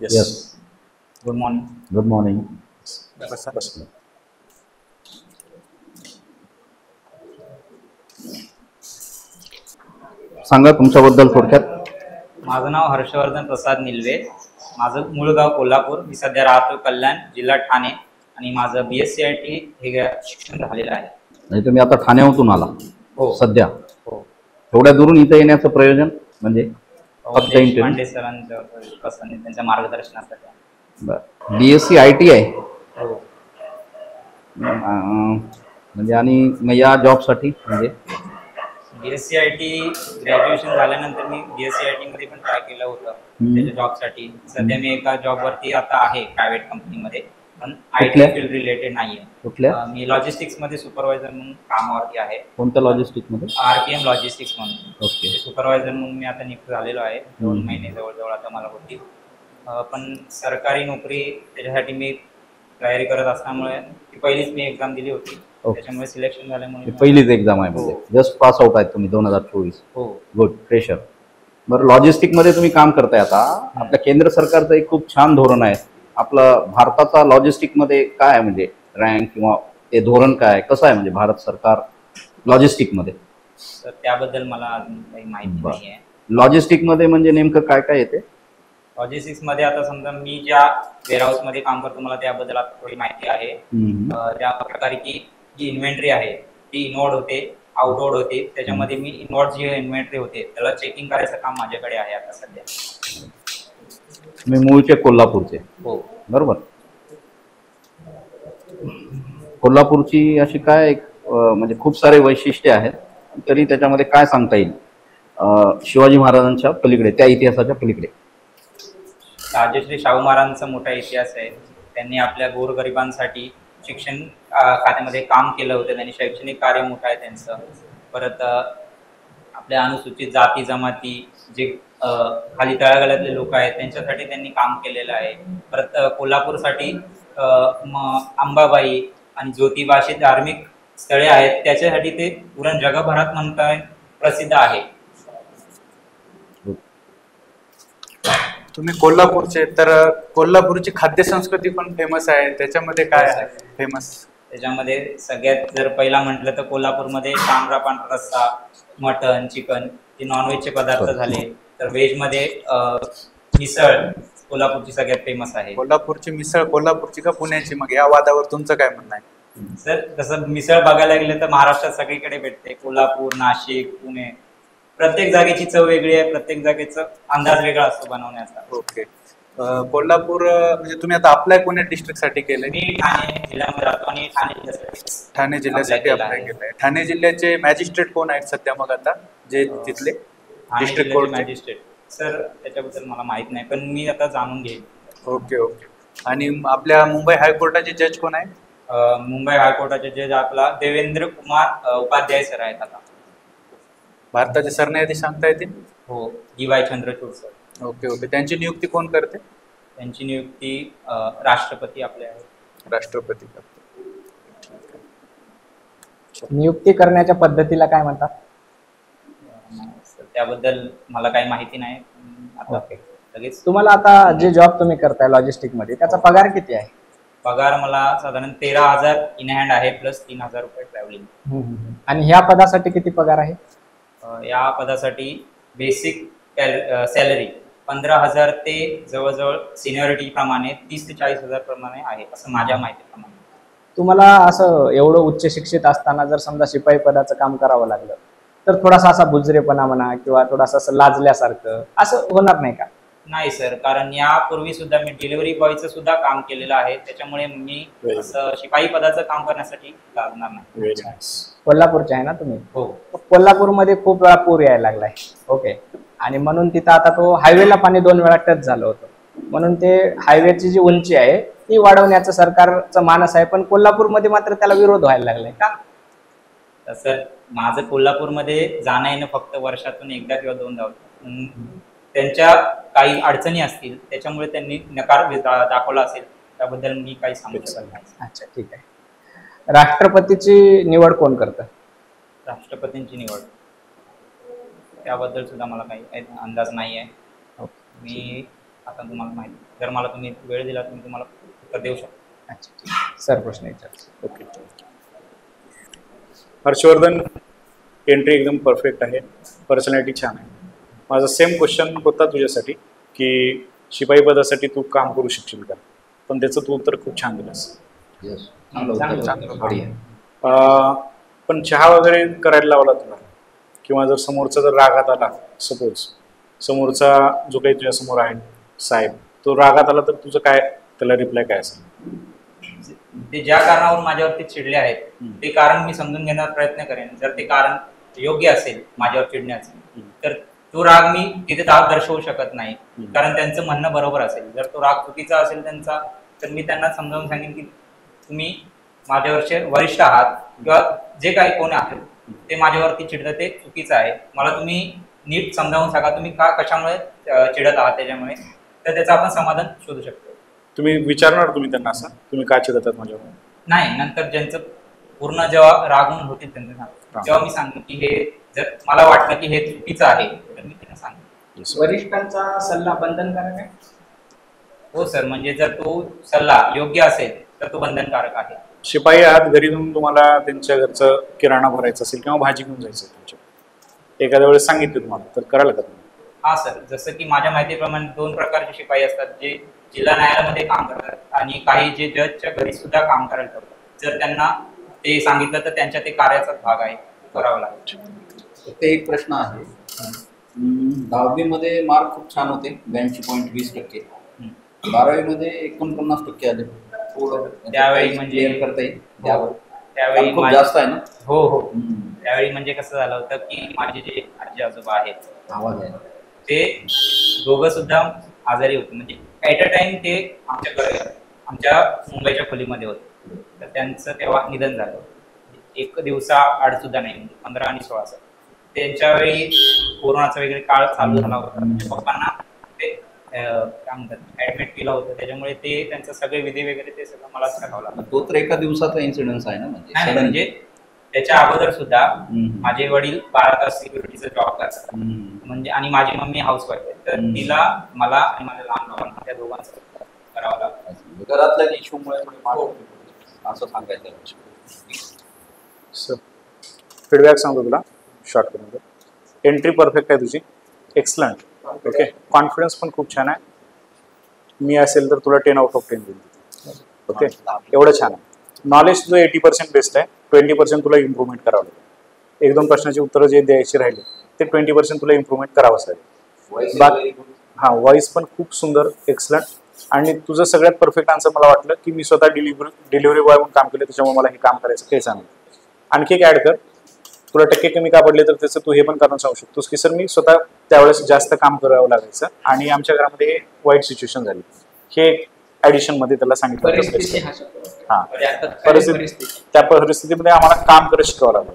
Yes. Good morning. Good morning. सांगा तुमच्याबद्दल थोडक्यात. माझं नाव हर्षवर्धन प्रसाद निलवे. माझं मूळ गाव कोल्हापूर. मी सध्या राहतो कल्याण, जिल्हा ठाणे आणि माझं BSc IT हे शिक्षण झालेलं आहे. म्हणजे तुम्ही आता ठाण्याहून आला? हो. सध्या? हो. एवढ्या दुरून इथं येण्याचं प्रयोजन म्हणजे फक्त पांडे सरांच्या त्यांच्या मार्गदर्शनासाठी. बरं. BSc IT आहे? हो. म्हणजे आणि मग या जॉबसाठी म्हणजे BSc IT ग्रॅज्युएशन झाल्यानंतर मी BSc IT मध्ये पण ट्राय केलं होतं त्याच्या जॉबसाठी. सध्या मी एका जॉबवरती आता आहे प्रायव्हेट कंपनीमध्ये, पण IT फील्ड रिलेटेड नाहीये. कुठल्या? मी लॉजिस्टिक्स मध्ये सुपरवायझर म्हणून कामावरती आहे. कोणत्या लॉजिस्टिक्स मध्ये? RPM लॉजिस्टिक्स म्हणून. ओके. सुपरवायझर म्हणून मी आता नियुक्त झालेलो आहे. 2 महिने जवळजवळ आता मला होती. पण सरकारी नोकरी त्याच्यासाठी मी तयारी करत असल्यामुळे ती पहिलीच मी एक्झाम दिली होती. त्याच्यामुळे सिलेक्शन झाल्यामुळे पहिलीच एक्झाम आहे म्हणजे जस्ट पास आउट आहेत तुम्ही 2024? हो. गुड. फ्रेशर. बरं, लॉजिस्टिक मध्ये तुम्ही काम करताय आता. आपल्या केंद्र सरकारचं एक खूप छान धोरण आहे. आपलं भारताचा लॉजिस्टिक मध्ये काय आहे म्हणजे रँक किंवा ते धोरण काय, कसं आहे म्हणजे भारत सरकार लॉजिस्टिक मध्ये? तर त्याबद्दल मला अजून काही माहिती नाही आहे. लॉजिस्टिक मध्ये म्हणजे नेमकं काय काय येते? लॉजिस्टिक्स मध्ये आता समजा मी ज्या वेअरहाऊस मध्ये काम करतो मला त्याबद्दल आता थोडी माहिती आहे. त्या प्रकारे की जी इन्व्हेंटरी आहे ती इनवर्ड होते, आउटवर्ड होते. त्याच्यामध्ये मी इनवर्ड जी इन्व्हेंटरी होते त्याला चेकिंग करायचं काम माझ्याकडे आहे आता सध्या. मी मूळचे कोल्हापूरचे? हो. बरोबर. कोल्हापूरची अशी काय म्हणजे खूप सारे वैशिष्ट्य आहेत, तरी त्याच्यामध्ये काय सांगता येईल शिवाजी महाराजांच्या पलीकडे, त्या इतिहासाच्या पलीकडे? राजश्री शाहू महाराजांचा मोठा इतिहास आहे. त्यांनी आपल्या गोरगरिबांसाठी शिक्षण खात्यामध्ये काम केलं होतं. त्यांनी शैक्षणिक कार्य मोठं आहे त्यांचं. परत आपल्या अनुसूचित जाती जमाती जे खाली तळागाळातले लोक आहेत त्यांच्यासाठी त्यांनी काम केलेलं आहे. परत कोल्हापूरसाठी अंबाबाई आणि ज्योतिबा अशी धार्मिक स्थळे आहेत, त्याच्यासाठी ते पूर्ण जगभरात म्हणताय प्रसिद्ध आहे. तुम्ही कोल्हापूरचे, तर कोल्हापूरची खाद्य संस्कृती पण फेमस आहे. त्याच्यामध्ये काय आहे फेमस? त्याच्यामध्ये सगळ्यात जर पहिला म्हटलं तर कोल्हापूरमध्ये तांबडा पांढरा रस्सा, मटन, चिकन हे नॉनव्हेजचे पदार्थ झाले. तर व्हेज मध्ये मिसळ कोल्हापूरची सगळ्यात फेमस आहे. कोल्हापूरची मिसळ कोल्हापूरची का पुण्याची? मग या वादावर तुमचं काय म्हणणं आहे? सर तसं मिसळ बघायला गेलं तर महाराष्ट्रात सगळीकडे भेटते. कोल्हापूर, नाशिक, पुणे, प्रत्येक जागेची चव वेगळी आहे. प्रत्येक जागेचा अंदाज वेगळा असतो बनवण्याचा. ओके. कोल्हापूर म्हणजे तुम्ही आता अप्लाय कोण्या डिस्ट्रिक्ट साठी केलंय? मी ठाणे जिल्ह्यामध्ये राहतो आणि ठाणे जिल्ह्यासाठी अप्लाय केलंय. ठाणे जिल्ह्याचे मॅजिस्ट्रेट कोण आहेत सध्या मग आता जे तिथले डिस्ट्रिक्ट कोर्ट मॅजिस्ट्रेट? सर त्याच्याबद्दल मला माहित नाही, पण मी आता जाणून घेईन. Okay okay. आणि आपल्या मुंबई हायकोर्टाचे जज कोण आहेत? मुंबई हायकोर्टाचे जज आपला देवेंद्र कुमार उपाध्याय सर आहेत. आता भारताचे सरन्यायाधीश सांगता येतील? हो, DY Chandrachud sir. Okay okay. त्यांची नियुक्ती कोण करते? त्यांची नियुक्ती राष्ट्रपती आपले आहेत. राष्ट्रपती करते. नियुक्ती करण्याच्या पद्धतीला काय म्हणतात? त्याबद्दल मला काही माहिती नाही. आता लगेच तुम्हाला आता जे जॉब तुम्ही करताय लॉजिस्टिक मध्ये त्याचा पगार किती आहे? पगार मला साधारण 13,000 इन हँड आहे, प्लस 3,000 रुपये ट्रॅव्हलिंग. आणि ह्या पदासाठी किती पगार आहे? या पदासाठी बेसिक सॅलरी 15,000 ते जवळजवळ सिनियरिटी प्रमाणे 30,000 ते 40,000 प्रमाणे आहे, असं माझ्या माहितीप्रमाणे. तुम्हाला असं एवढं उच्च शिक्षित असताना जर समजा शिपाई पदाचं काम करावं लागलं तर थोडासा असा बुजरेपणा म्हणा किंवा थोडासा असं लाजल्यासारखं असं होणार नाही का? नाही सर, कारण यापूर्वी सुद्धा मी डिलिव्हरी बॉयचं सुद्धा काम केलेलं आहे. त्याच्यामुळे मी असं शिपाई पदाचं काम करण्यासाठी लागणार नाही. कोल्हापूरचे आहे ना तुम्ही? हो. कोल्हापूरमध्ये खूप वेळा पूर यायला लागलाय. ओके. आणि म्हणून तिथं आता तो हायवेला पाणी 2 वेळा टच झालं होतं. म्हणून ते हायवेची जी उंची आहे ती वाढवण्याचं सरकारचं मानस आहे, पण कोल्हापूरमध्ये मात्र त्याला विरोध व्हायला लागलाय का? सर माझं कोल्हापूरमध्ये जाणं येणं फक्त वर्षातून एकदा किंवा 2दा होतं. त्यांच्या काही अडचणी असतील त्याच्यामुळे त्यांनी नकार दाखवला असेल, त्याबद्दल मी काही सांगू शकत नाही. अच्छा, ठीक आहे. राष्ट्रपतीची निवड कोण करतं? राष्ट्रपतींची निवड त्याबद्दल सुद्धा मला काही अंदाज नाही आहे. मी आता तुम्हाला माहिती, जर मला तुम्ही वेळ दिला तर मी तुम्हाला उत्तर देऊ शकतो. अच्छा ठीक आहे. सर प्रश्न विचार. ओके. हर्षवर्धन, एंट्री एकदम परफेक्ट आहे, पर्सनॅलिटी छान आहे. माझा सेम क्वेश्चन होता तुझ्यासाठी की शिपाई पदासाठी तू काम करू शकशील का, पण त्याचं तू उत्तर खूप छान दिलंस. Yes. चांगलं. बढिया. पण चहा वगैरे करायला लावला तुला, किंवा जर समोरचा जर रागात आला, सपोज समोरचा जो काही तुझ्या समोर आहे साहेब, तो रागात आला तर तुझं काय त्याला रिप्लाय काय असेल? ते ज्या कारणावरून माझ्यावरती चिडले आहेत ते कारण मी समजून घेण्याचा प्रयत्न करेन. जर ते कारण योग्य असेल माझ्यावर चिडण्याचं, तर तो राग मी तिथे दर्शवू शकत नाही, कारण त्यांचं म्हणणं बरोबर असेल. जर तो राग चुकीचा असेल त्यांचा, तर मी त्यांना समजावून सांगेन की तुम्ही माझ्यावरचे वरिष्ठ आहात किंवा जे काही कोण आहे ते माझ्यावरती चिडतं ते चुकीचं आहे. मला तुम्ही नीट समजावून सांगा तुम्ही कशामुळे चिडत आहात त्याच्यामुळे, तर त्याचं आपण समाधान शोधू शकतो. तुम्ही विचारणार तुम्ही त्यांना असं, तुम्ही का चिडतात माझ्यावर? नाही, नंतर ज्यांचं पूर्ण जेव्हा रागून होतील त्यांचं तेव्हा मी सांगेन की हे जर मला वाटलं की हे चुकीचं आहे तर मी त्यांना सांगेन. वरिष्ठांचा सल्ला बंधनकारक आहे? हो सर, म्हणजे जर तो सल्ला योग्य असेल तर तो बंधनकारक आहे. शिपाई आहात, घरी जाऊन तुम्हाला त्यांच्या घरचं किराणा भरायचं असेल किंवा भाजी घेऊन जायचं तुमच्या, एखाद्या वेळेस सांगितलं तुम्हाला, तर कराल का तुम्ही? हा सर, जसं की माझ्या माहितीप्रमाणे 2 प्रकारचे शिपाई असतात, जे जिल्हा न्यायालयामध्ये काम करतात आणि काही जे जजच्या घरी सुद्धा काम करायला करतात. जर त्यांना ते सांगितलं तर त्यांच्या ते कार्याचाच भाग आहे, करावं लागेल. ते एक प्रश्न आहे. 10वी मध्ये मार्क खूप छान होते, 82.20%. 12वी मध्ये 49% आले. त्यावेळी म्हणजे क्लिअर करता येईल त्यावर? त्यावेळी खूप जास्त आहे ना? हो. त्यावेळी म्हणजे कसं झालं होतं की माझे जे आजी आजोबा आहेत आवाज आहे ते दोघं सुद्धा आजारी होते. म्हणजे ॲट अ टाइम ते आमच्या मुंबईच्या खोलीमध्ये होते, तर त्यांचं तेव्हा निधन झालं. एक दिवसा आड सुद्धा नाही, म्हणजे 15 आणि 16 सर. त्यांच्या वेळी कोरोनाचा वगैरे काळ चालू झाला होता. म्हणजे पप्पांना ते काय म्हणतात ऍडमिट केलं होतं, त्याच्यामुळे ते त्यांचं सगळे विधी वगैरे ते सगळं मलाच करावं लागलं. तो तर एका दिवसाचा इन्सिडेन्स आहे ना? नाही, म्हणजे त्याच्या अगोदर सुद्धा माझे वडील 12 तास सिक्युरिटीचा जॉब करतात, म्हणजे आणि माझी मम्मी हाऊसवाईफ आहे, तर तिला, मला आणि माझ्या लहान भावांना त्या दोघांचं करावं लागतं. घरातल्या इश्यूमुळे असं सांगायचं. फीडबॅक सांगतो तुला शॉर्टकटमध्ये. एंट्री परफेक्ट आहे तुझी, एक्सलंट. ओके, कॉन्फिडन्स पण खूप छान आहे. मी असेल तर तुला 10 out of 10 देईल. ओके, एवढं छान आहे. नॉलेज तुझं 80% बेस्ट आहे, 20% तुला इम्प्रूव्हमेंट करावं लागेल. 1-2 प्रश्नाची उत्तरं जे द्यायची राहिले ते 20% तुला इम्प्रूव्हमेंट करावंच लागेल. बाकी व्हॉइस पण खूप सुंदर, एक्सलंट. आणि तुझं सगळ्यात परफेक्ट आन्सर मला वाटलं की मी स्वतः डिलिव्हरी बॉय म्हणून काम केलं, त्याच्यामुळे मला हे काम करायचं काही सांगितलं. आणखी एक ॲड कर, तुला टक्के कमी का पडले तर त्याचं तू हे पण कारण सांगू शकतोस की सर मी स्वतः त्यावेळेस जास्त काम करावं लागायचं आणि आमच्या घरामध्ये हे वाईट सिच्युएशन झाली. हे ॲडिशन मध्ये त्याला सांगितलं. हां, त्या परिस्थितीमध्ये आम्हाला काम करत शिकावं लागलं.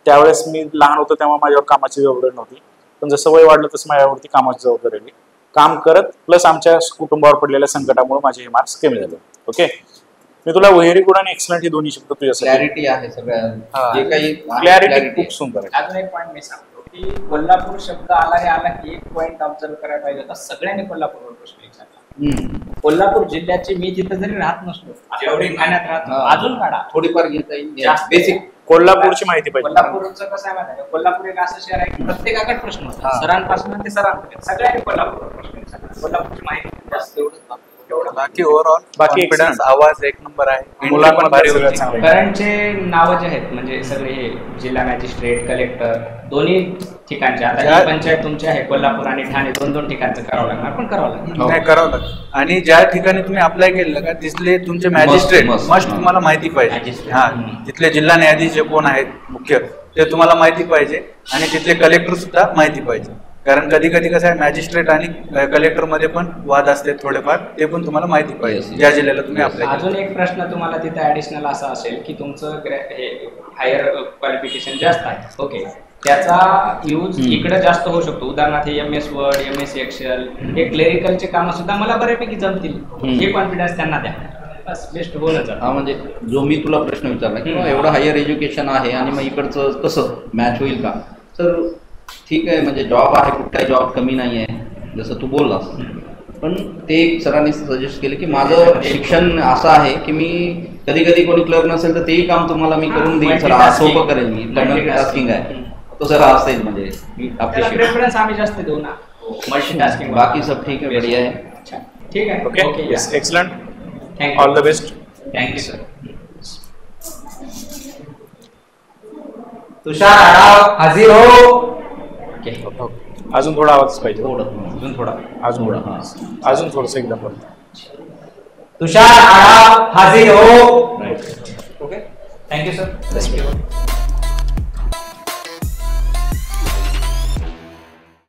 त्यावेळेस मी लहान होतो तेव्हा माझ्यावर कामाची जबाबदारी नव्हती, पण जसं वय वाढलं तसं माझ्यावरती कामाची जबाबदारी आली. काम करत प्लस आमच्या कुटुंबावर पडलेल्या संकटामुळे माझे हे मार्क्स कमी झाले. ओके, मी तुला व्हेरी गुड आणि एक्सलंट हे दोन्ही शब्द तुझ्यासाठी. क्लॅरिटी आहे सगळ्या, जे काही क्लॅरिटी खूप सुंदर आहे. अजून एक पॉईंट मी सांगतो की कोल्हापूर शब्द आला की एक पॉईंट ऑब्झर्व करायला पाहिजे होता. सगळ्यांनी कोल्हापूरवर प्रश्न विचारला. कोल्हापूर जिल्ह्याची, मी तिथं जरी राहत नसलो, जेवढी ठाण्यात राहतो, अजून काढा थोडीफार घेता येईल. बेसिक कोल्हापूरची माहिती पाहिजे. कोल्हापूरचं कसं आहे माहिती आहे, कोल्हापूर एक असं शहर आहे की प्रत्येकाकडे प्रश्न होता, सरांपासून ते सरांपर्यंत सगळ्यांनी कोल्हापूरवर प्रश्न विचारला. कोल्हापूरची माहिती जास्त एवढं. बाकी ओव्हरऑल बाकी कॉन्फिडन्स, आवाज एक नंबर आहे. मुलांना भारी सगळं चांगलं. करंटचे नावं जे आहेत म्हणजे सगळे हे जिल्हा मॅजिस्ट्रेट, कलेक्टर दोन्ही ठिकाणचे. आता ही पंचायत तुमची आहे कोल्हापूर आणि ठाणे, 2-2 ठिकाणचं करावं लागणार, पण करावं लागणार. नाही करावं लागेल. आणि ज्या ठिकाणी तुम्ही अप्लाय केलं का तिथले तुमचे मॅजिस्ट्रेट मस्ट तुम्हाला माहिती पाहिजे. हा, तिथले जिल्हा न्यायाधीश जे कोण आहेत मुख्य ते तुम्हाला माहिती पाहिजे आणि तिथले कलेक्टर सुद्धा माहिती पाहिजे. कारण कधी कधी कसं आहे मॅजिस्ट्रेट आणि कलेक्टर मध्ये पण वाद असते थोडेफार, ते पण तुम्हाला माहिती पाहिजे ज्या जिल्ह्याला तुम्ही अप्लाय. अजून एक प्रश्न तुम्हाला तिथे ऍडिशनल असा असेल की तुमचं हे हायर क्वालिफिकेशन जास्त आहे, ओके, त्याचा यूज इकडे जास्त होऊ शकतो. उदाहरणार्थ MS वर्ड, MS एक्सेल, हे क्लेरिकलचे कामं सुद्धा मला बऱ्यापैकी जमतील, हे कॉन्फिडन्स त्यांना द्या. बेस्ट होणं. हा, म्हणजे जो मी तुला प्रश्न विचारला की एवढं हायर एज्युकेशन आहे आणि मग इकडचं कसं मॅच होईल का, तर ठीक आहे, म्हणजे जॉब आहे, कुठलाही जॉब कमी नाही आहे जसं तू बोललास, पण ते एक सरांनी सजेस्ट केलं की माझं शिक्षण असं आहे की मी कधी कधी कोणी क्लर्क नसेल तर तेही काम तुम्हाला मी करून देईन सर, आज सोपं करेल मी, मल्टीटास्किंग आहे तो सर असेल म्हणजे मी अप्रिशिएट. प्रेफरन्स आम्ही जास्त देऊ ना मल्टीटास्किंग. बाकी सब ठीक आहे, बढ़िया आहे. ठीक आहे. Okay yes excellent. Thank you. All the best. Thank you sir. Tushar Adhav हाजीर हो. अजून थोडा आवाज पाहिजे. अजून थोडा. अजून थोडस एकदम बंद. तुषार आढाव हाजीर हो. Okay thank you sir.